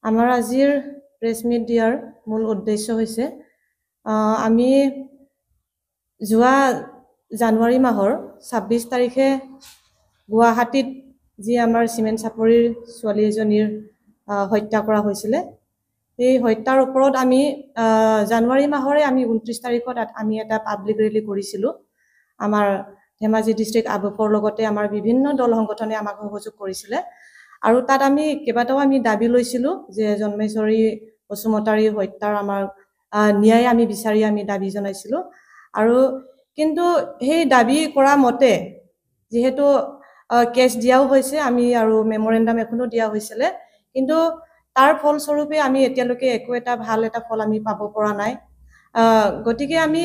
আমাৰ আজিৰ press meat দিয়াৰ মূল উদ্দেশ্য হৈছে আমি যোৱা জানুৱাৰী মাহৰ 26 তাৰিখে গুৱাহাটীত যি আমাৰ চিমেণ্ট চাপৰিৰ ছোৱালী এজনীৰ হত্যা কৰা হৈছিলে এই হত্যাৰ ওপৰত আমি জানুৱাৰী মাহৰে আমি 29 তাৰিখত আমি এটা পাব্লিক ৰেলী কৰিছিলোঁ আমাৰ ধেমাজি ডিস্ট্ৰিক্ট আবুফৰ লগতে আমাৰ বিভিন্ন দল সংগঠনে আমাক সহযোগ কৰিছিলে আৰু তাত আমি কেইবাটাও আমি দাবী লৈছিলোঁ যে জন্মেশ্বৰী বসুমতাৰীৰ হত্যাৰ আমাৰ ন্যায় আমি বিচাৰি আমি দাবী জনাইছিলোঁ আৰু কিন্তু সেই দাবী কৰা মতে যেহেতু কেছ দিয়াও হৈছে আমি আৰু মেমৰেণ্ডাম এখনো দিয়া হৈছিল কিন্তু তাৰ ফলস্বৰূপে আমি এতিয়ালৈকে একো এটা ভাল এটা ফল আমি পাব পৰা নাই গতিকে আমি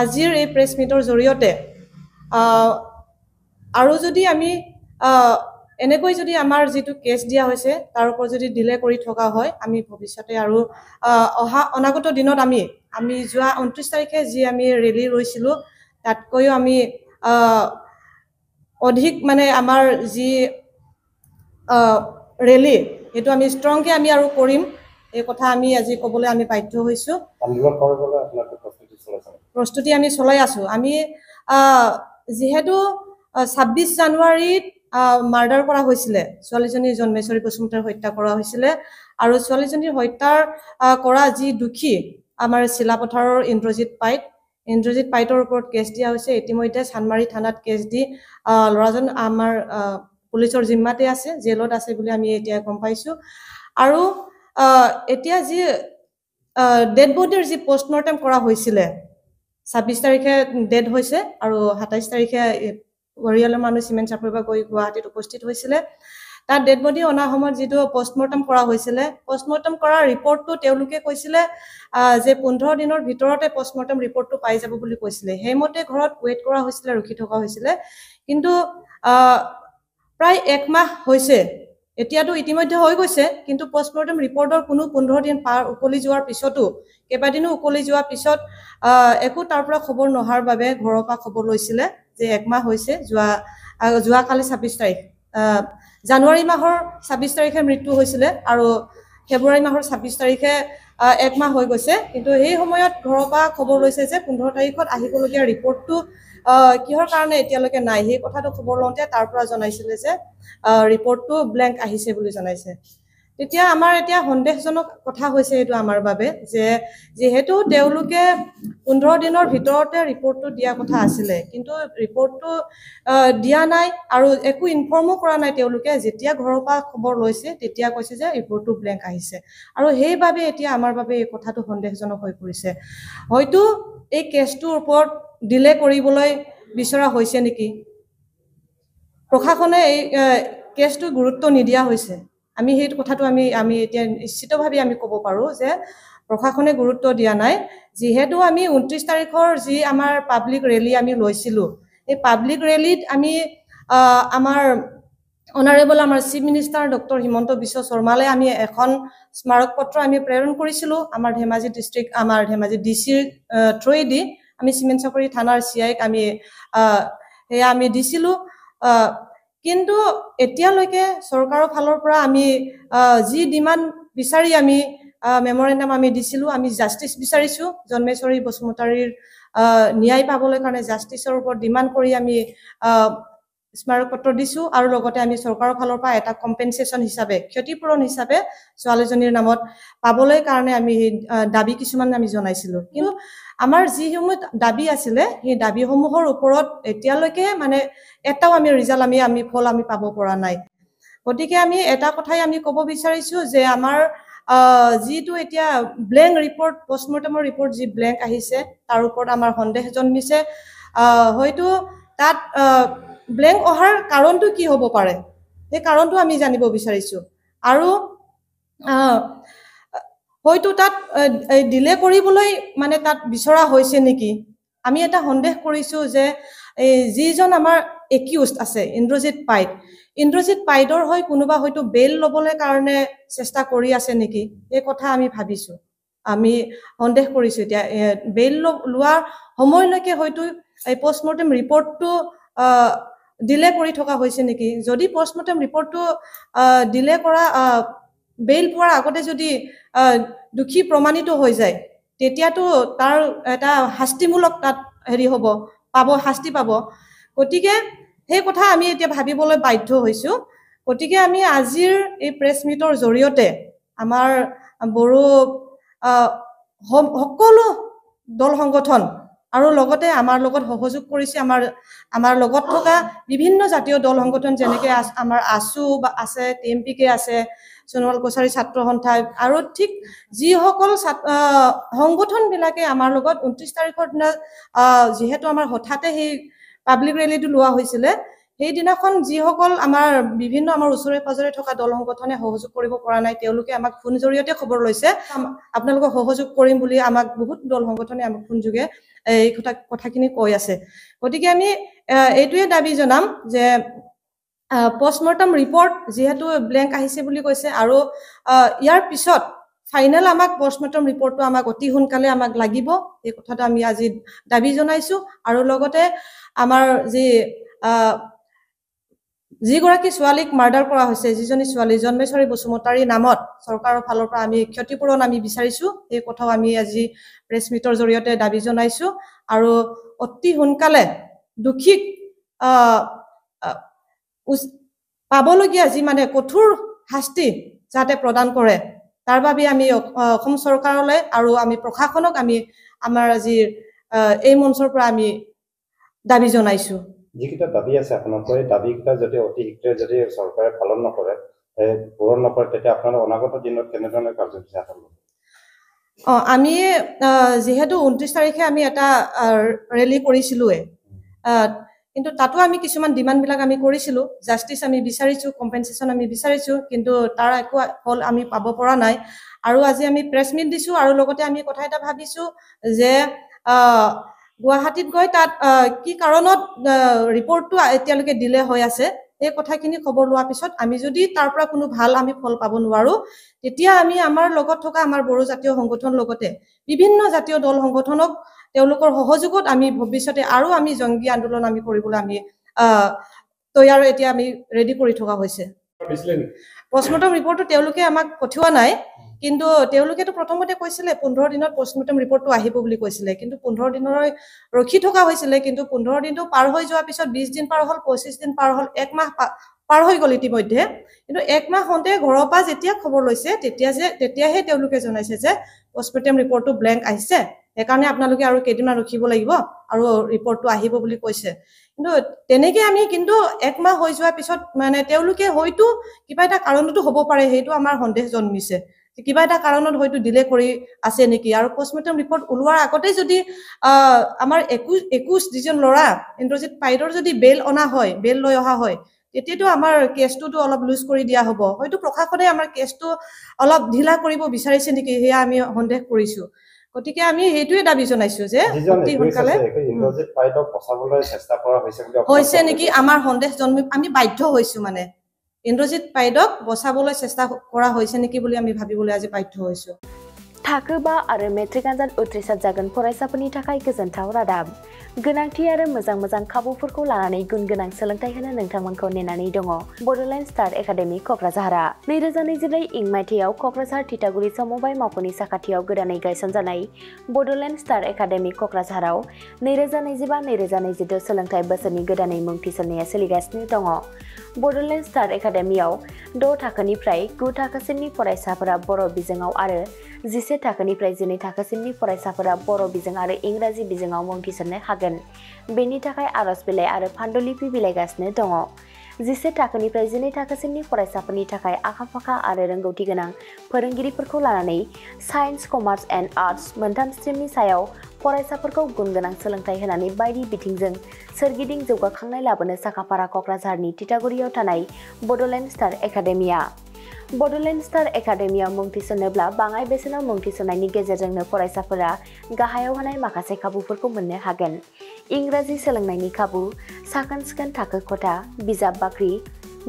আজিৰ এই প্ৰেছ মিটৰ জৰিয়তে আৰু যদি আমি এনেকৈ যদি আমাৰ যেটো কেছ দিয়া হৈছে তাৰ ওপৰত যদি ডিলে কৰি থকা হয় আমি ভৱিষ্যতে আৰু অনাগত দিনত আমি যোৱা 29 তাৰিখে যি আমি ৰেলী লৈছিলো তাতকৈও আমি অধিক মানে আমাৰ যি ৰেলী এটো আমি ষ্ট্ৰংকে আমি আৰু কৰিম এই কথা আমি আজি ক'বলৈ আমি বাধ্য হৈছো আন্দোলন কৰিবলৈ আপোনালোকে প্ৰস্তুতি আমি চলাই আছো আমি যেহেতু 26 জানুৱাৰীত মাৰ্ডাৰ কৰা হৈছিল ছোৱালীজনী জন্মেশ্বৰী বসুমতাৰ হত্যা কৰা হৈছিল আৰু ছোৱালীজনীৰ হত্যাৰ কৰা যি দুখী আমাৰ শিলাপথাৰৰ ইন্দ্ৰজিৎ পাইটৰ ওপৰত কেছ দিয়া হৈছে ইতিমধ্যে চানমাৰী থানাত কেছ দি লৰাজন আমাৰ পুলিচৰ জিম্মাতে আছে জেলত আছে বুলি আমি এতিয়া গম পাইছো আৰু এতিয়া যি ডেড বডিৰ যি পোষ্টমৰ্টেম কৰা হৈছিল 26 তাৰিখে ডেড হৈছে আৰু 27 তাৰিখে পৰিয়ালৰ মানুহ চিমেণ্ট চাপৰিৰ পৰা গৈ গুৱাহাটীত উপস্থিত হৈছিল তাত ডেড বডি অনা সময়ত যেটো পোষ্টমৰ্টেম কৰা হৈছিল পোষ্টমৰ্টেম কৰা ৰিপৰ্টটো তেওঁলোকে কৈছিল যে 15 দিনৰ ভিতৰতে পোষ্টমৰ্টেম ৰিপৰ্টটো পাই যাব বুলি কৈছিল হেমতে ঘৰত ৱেট কৰা হৈছিল ৰখি থকা হৈছিল কিন্তু প্ৰায় এক মাহ হৈছে এতিয়াটো ইতিমধ্যে হৈ গৈছে কিন্তু পোষ্টমৰ্টেম ৰিপৰ্টৰ কোনো 15 দিন পাৰ উকলি যোৱাৰ পিছতো কেবাদিনো উকলি যোৱাৰ পিছত একো তাৰ পৰা খবৰ নহাৰ বাবে ঘৰৰ পৰা খবৰ লৈছিল যে এক মাহ হৈছে যোৱা কালি 26 তাৰিখ জানুৱাৰী মাহৰ 26 তাৰিখে মৃত্যু হৈছিল আৰু ফেব্ৰুৱাৰী মাহৰ 26 তাৰিখে এক মাহ হৈ গৈছে কিন্তু এই সময়ত ঘৰৰ পৰা খবৰ লৈছে যে 15 তাৰিখত আহিবলগীয়া ৰিপৰ্টটো কিহৰ কাৰণে এতিয়ালৈকে নাই এই কথাটো খবৰ লওঁতে তাৰ পৰা জনাইছিল যে ৰিপৰ্টটো ব্ল্যাঙ্ক আহিছে বুলি জনাইছে তেতিয়া আমাৰ এতিয়া সন্দেহজনক কথা হৈছে এটো আমাৰ বাবে যে যেহেতু তেওঁলোকে 15 দিনৰ ভিতৰতে ৰিপৰ্টটো দিয়া কথা আছিল কিন্তু ৰিপৰ্টটো দিয়া নাই আৰু একো ইনফৰ্মো কৰা নাই তেওঁলোকে যেতিয়া ঘৰৰ পৰা খবৰ লৈছে তেতিয়া কৈছে যে ৰিপৰ্টটো ব্ল্যাঙ্ক আহিছে আৰু হেইভাবে এতিয়া আমাৰ বাবে এই কথাটো সন্দেহজনক হৈ পৰিছে হয়তো এই কেছটোৰ ওপৰত ডিলে কৰিবলৈ বিচৰা হৈছে নেকি প্ৰশাসনে এই কেছটো গুৰুত্ব নিদিয়া হৈছে আমি হেই কথাটো আমি এতিয়া নিশ্চিতভাৱে আমি ক'ব পাৰো যে প্ৰশাসনে গুৰুত্ব দিয়া নাই যেহেতু আমি 29 তাৰিখৰ যি আমাৰ পাব্লিক ৰেলী আমি লৈছিলো এই পাব্লিক ৰেলীত আমি আমাৰ অনাৰেবল আমাৰ chief minister doctor Himanta Biswa শৰ্মালে আমি এখন স্মাৰক পত্ৰ আমি প্ৰেৰণ কৰিছিলো আমাৰ ধেমাজি ডিস্ট্ৰিক্ট আমাৰ ধেমাজি ডিসি থ্ৰুদি আমি চিমেণ্ট চাপৰি থানাৰ সিআইক আমি দিছিলো কিন্তু এতিয়ালৈকে চৰকাৰৰ ফালৰ পৰা আমি যি ডিমান্ড বিচাৰি আমি মেমৰেণ্ডাম আমি দিছিলো আমি জাস্টিস বিচাৰিছো জন্মেশ্বৰী বসুমতাৰীৰ ন্যায় পাবলৈ কাৰণে জাস্টিসৰ ওপৰত ডিমান্ড কৰি আমি স্মাৰক পত্ৰ দিছো আৰু লগতে আমি চৰকাৰৰ ফালৰ পৰা এটা কম্পেনসেশন হিচাপে ক্ষতিপূৰণ হিচাপে ছোৱালীজনীৰ নামত পাবলৈ কাৰণে আমি দাবী কিছুমান আমি জনাইছিলো কিন্তু আমাৰ যি সমূহ দাবী আছিল এই দাবীসমূহৰ ওপৰত এতিয়ালৈকে মানে এটাও আমি ৰিজাল্ট আমি ফল আমি পাব পৰা নাই গতিকে আমি এটা কথাই আমি ক'ব বিচাৰিছো যে আমাৰ যেটো এতিয়া ব্ল্যাঙ্ক ৰিপৰ্ট পোষ্টমৰ্টেমৰ ৰিপৰ্ট যি ব্ল্যাঙ্ক আহিছে তাৰ ওপৰত আমাৰ সন্দেহ জন্মিছে হয়তো তাত ব্ল্যাঙ্ক অহাৰ কাৰণটো কি হ'ব পাৰে এই কাৰণটো আমি জানিব বিচাৰিছো আৰু হয়তো তাত ডিলে কৰিবলৈ মানে তাত বিচৰা হৈছে নেকি আমি এটা সন্দেহ কৰিছো যে যিজন আমাৰ একিউজড আছে ইন্দ্ৰজিৎ পাইডৰ হয় কোনোবা হয়তো বেল লবলৈ কাৰণে চেষ্টা কৰি আছে নেকি এই কথা আমি ভাবিছো আমি সন্দেহ কৰিছো এতিয়া বেল লোৱাৰ সময়লৈকে হয়তো এই পোষ্টমৰ্টেম ৰিপৰ্টটো ডিলে কৰি থকা হৈছে নেকি যদি পোষ্টমৰ্টেম ৰিপৰ্টটো ডিলে কৰা বেইল পোৱাৰ আগতে যদি দুখী প্ৰমাণিত হৈ যায় তেতিয়াতো তাৰ এটা শাস্তিমূলক তাত হেৰি হ'ব পাব শাস্তি পাব গতিকে সেই কথা আমি এতিয়া ভাবিবলৈ বাধ্য হৈছো গতিকে আমি আজিৰ এই প্ৰেছ মিটৰ জৰিয়তে আমাৰ বড়ো সকলো দল সংগঠন আৰু লগতে আমাৰ লগত সহযোগ কৰিছে আমাৰ লগত থকা বিভিন্ন জাতীয় দল সংগঠন যেনেকৈ আমাৰ আসু বা আছে টিএমপিকে আছে সোণোৱাল কছাৰী ছাত্ৰ সন্থা আৰু ঠিক যিসকল সংগঠনবিলাকে আমাৰ লগত 29 তাৰিখৰ দিনা যিহেতু আমাৰ হঠাতে সেই পাব্লিক ৰেলীটো লোৱা হৈছিলে সেই দিনাখন যিসকল আমাৰ বিভিন্ন আমাৰ ওচৰে পাজৰে থকা দল সংগঠনে সহযোগ কৰিব পৰা নাই তেওঁলোকে আমাক ফোন জৰিয়তে খবৰ লৈছে আপোনালোকক সহযোগ কৰিম বুলি আমাক বহুত দল সংগঠনে আমাক ফোন যোগে এই কথাখিনি কৈ আছে গতিকে আমি এইটোৱে দাবী জনাম যে পোষ্টমৰ্টম ৰিপৰ্ট যেহেতু ব্লেংক আহিছে বুলি কৈছে আৰু ইয়াৰ পিছত ফাইনেল আমাক পোষ্টমৰ্টম ৰিপৰ্টটো আমাক অতি সোনকালে আমাক লাগিব এই কথাটো আমি আজি দাবী জনাইছো আৰু লগতে আমাৰ যিগৰাকী ছোৱালীক মাৰ্ডাৰ কৰা হৈছে যিজনী ছোৱালী জন্মেশ্বৰী বসুমতাৰী নামত চৰকাৰৰ ফালৰ পৰা আমি ক্ষতিপূৰণ আমি বিচাৰিছো এই কথাও আমি আজি প্ৰেছ মিটৰ জৰিয়তে দাবী জনাইছো আৰু অতি সোনকালে দুখীক পাবলগীয়া যি মানে কঠোৰ শাস্তি যাতে প্ৰদান কৰে তাৰ বাবে আমি অসম চৰকাৰলৈ আৰু আমি প্ৰশাসনক আমি আমাৰ আজি এই মঞ্চৰ পৰা আমি দাবী জনাইছো যিকিটা দাবী আছে আপোনালোকৰ এই দাবীকেইটা যদি অতি শীঘ্ৰে যদি চৰকাৰে পালন নকৰে পূৰণ নকৰে তেতিয়া আপোনাৰ অনাগত দিনত কেনেধৰণে কাৰ্যসূচী হাতত ল'ব আমি যেহেতু 29 তাৰিখে আমি এটা ৰেলী কৰিছিলোৱে কিন্তু তাতো আমি কিছুমান ডিমাণ্ডবিলাক আমি কৰিছিলো জাষ্টিস আমি বিচাৰিছো কম্পেনসেশন আমি বিচাৰিছো কিন্তু তাৰ একো ফল আমি পাব পৰা নাই আৰু আজি আমি প্ৰেছ মিট দিছো আৰু লগতে আমি কথা এটা ভাবিছো যে গুৱাহাটীত গৈ তাত কি কাৰণত ৰিপৰ্টটো এতিয়ালৈকে ডিলে হৈ আছে এই কথাখিনি খবৰ লোৱাৰ পিছত আমি যদি তাৰ পৰা কোনো ভাল আমি ফল পাব নোৱাৰো তেতিয়া আমি আমাৰ লগত থকা আমাৰ বড়ো জাতীয় সংগঠন লগতে বিভিন্ন জাতীয় দল সংগঠনক তেওঁলোকৰ সহযোগত আমি ভৱিষ্যতে আৰু আমি জংগী আন্দোলন আমি কৰিবলৈ আমি তৈয়াৰ এতিয়া আমি ৰেডি কৰি থকা হৈছে পোষ্টমৰ্টম ৰিপৰ্টটো তেওঁলোকে আমাক পঠিওৱা নাই কিন্তু তেওঁলোকেতো প্ৰথমতে কৈছিলে 15 দিনত পোষ্টমৰ্টম ৰিপৰ্টটো আহিব বুলি কৈছিলে কিন্তু 15 দিনৰ ৰখি থকা হৈছিলে কিন্তু 15 দিনটো পাৰ হৈ যোৱাৰ পিছত 20 দিন পাৰ হ'ল 25 দিন পাৰ হ'ল 1 মাহ পাৰ হৈ গ'ল ইতিমধ্যে কিন্তু 1 মাহ হওঁতে ঘৰৰ পৰা যেতিয়া খবৰ লৈছে তেতিয়াহে তেওঁলোকে জনাইছে যে পোষ্টমৰ্টম ৰিপৰ্টটো ব্লেংক আহিছে সেইকাৰণে আপোনালোকে আৰু কেইদিনমান ৰখিব লাগিব আৰু ৰিপৰ্টটো আহিব বুলি কৈছে কিন্তু তেনেকে আমি কিন্তু 1 মাহ হৈ যোৱাৰ পিছত মানে তেওঁলোকে হয়তো কিবা এটা কাৰণতো হ'ব পাৰে সেইটো আমাৰ সন্দেহ জন্মিছে কিবা এটা কাৰণত হয়তো ডিলে কৰি আছে নেকি আৰু পোষ্টমৰ্টম ৰিপৰ্ট ওলোৱাৰ আগতে যদি আমাৰ 21 যিজন ল'ৰা ইন্দ্ৰজিৎ পাইডৰ যদি বেল অনা হয় বেল লৈ অহা হয় তেতিয়াতো আমাৰ কেছটো অলপ লুজ কৰি দিয়া হ'ব হয়তো প্ৰশাসনে আমাৰ কেছটো অলপ ঢিলা কৰিব বিচাৰিছে নেকি হেয়া আমি সন্দেহ কৰিছো গতিকে আমি হেতুৱে দাবী জনাইছো যে অতি সোনকালে ইন্দ্ৰজিৎ পাইডক বচাবলৈ চেষ্টা কৰা হৈছে নেকি আমাৰ সন্দেহ জন্মি আমি বাধ্য হৈছো মানে ইন্দ্ৰজিৎ পাইডক বচাবলৈ চেষ্টা কৰা হৈছে নেকি বুলি আমি ভাবিবলৈ আজি বাধ্য হৈছো थाखो 5 आरो मेट्रिक आनजाद उथ्रिसार जागोन फरायसाफोरनि थाखाय गोजोनथाव रादाब गोनांथि आरो मोजां खाबुफोरखौ लानानै गुनगोनां सोलोंथाइ होनो नोंथांमोनखौ नेनानै दङ बड'लेण्ड स्टार एकाडेमि क'क्राझारआ 2024 इं मायथाइयाव क'क्राझार थिथागुरि समबाय मावख'नि साखाथियाव गोदानै गायसनजानाय बड'लेण्ड स्टार एकाडेमि क'क्राझाराव 2025-2026 सोलोंथाइ बोसोरनि गोदानै मुं थिसननाया सोलिगासिनो दङ बड'लेण्ड स्टार एकाडेमियाव 6 थाखोनिफ्राय 9 थाखोसिमनि फरायसाफोरा बर' बिजोङाव आरो 11 थाखोनिफ्राय 12 थाखोसिमनि फरायसाफोरा बर' बिजों आरो इंराजि बिजोङाव मुं थिसननो हागोन बेनि थाखाय आरज बिलाइ आरो फान्डुलिपि बिलाइगासिनो दङ 11 थाखोनिफ्राय 12 थाखोसिमनि फरायसाफोरनि थाखाय आखा-फाखा आरो रोंगौथि गोनां फोरोंगिरिफोरखौ लानानै साइन्स कमार्स एन्ड आर्ट्स मोनथाम स्ट्रिमनि सायाव फरायसाफोरखौ गुनगोनां सोलोंथाइ होनानै बायदि बिथिंजों सोरगिदिं जौगाखांनाय लाबोनो साखाफारा क'क्राझारनि थिथागुरियाव थानाय Bodoland star academia Bodoland star एकाडेमियाव मुं थिसननोब्ला बाङाइ बेसेनाव मुं थिसननायनि गेजेरजोंनो फरायसाफोरा गाहायाव होनाय माखासे खाबुफोरखौ मोननो हागोन इंराजि सोलोंनायनि खाबु साखोन-सिखोन थाखो खथा बिजाब बाख्रि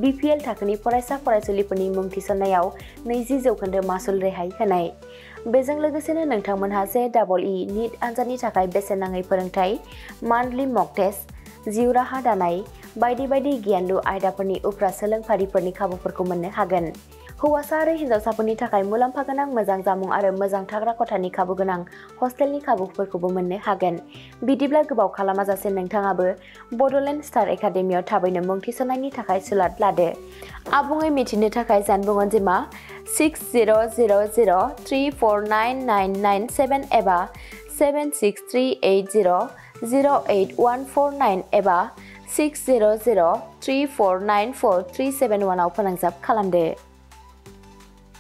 बिपिएल थाखोनि फरायसा फरायसुलिफोरनि मुं थिसननायाव 20% मासुल रेहाय होनाय बेजों लोगोसेनो नोंथांमोनहा JEE नीट आनजादनि थाखाय बेसेन नाङै फोरोंथाय मान्थलि मक टेस्ट जिउ राहा दानाय बायदि गियानलु आयदाफोरनि उफ्रा सोलोंफारिफोरनि खाबुफोरखौ मोननो हागोन हौवासा आरो हिन्जावसाफोरनि थाखाय मुलाम्फा गोनां मोजां जामुं आरो मोजां थाग्रा खथानि खाबु गोनां हस्टेलनि खाबुफोरखौबो मोननो हागोन। बिदिब्ला गोबाव खालामाजासे नोंथाङाबो बड'लेण्ड स्टार एकाडेमियाव थाबैनो मुं थिसननायनि थाखाय सुलाद लादो। आबुङै मिथिनो थाखाय जानबुं अनजिमा 6000349997 एबा 7638008149 एबा 6003494371 आव फोनांजाब खालामदो।